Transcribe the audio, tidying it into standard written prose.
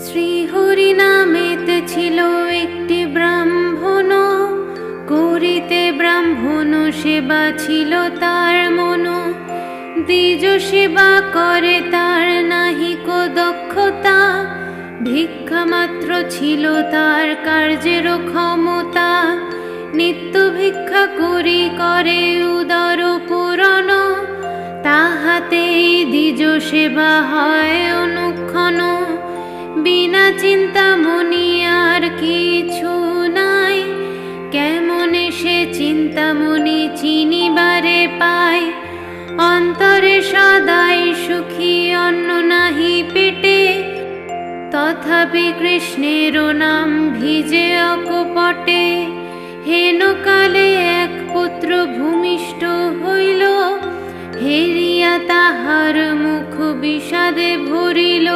শ্রীহরি নামেতে ছিল একটি ব্রাহ্মণ, করিতে ব্রাহ্মণ সেবা ছিল তার মন। দ্বিজ সেবা করে তার নাহিক দক্ষতা, ভিক্ষা মাত্র ছিল তার কার্যের ক্ষমতা। নিত্য ভিক্ষা করি করে উদর পূরণ, তাহাতেই দ্বিজ সেবা হয় অনুক্ষণ। বিনা চিন্তামণি আর কিছু নাই, কেমনে সে চিন্তামণি চিনিবারে পায়। অন্তরে সদাই সুখী অন্ন নাহি পেটে, তথাপি কৃষ্ণের নাম ভিজে অকপটে। হেনকালে এক পুত্র ভূমিষ্ঠ হইল, হেরিয়া তাহার মুখ বিষাদে ভরিল।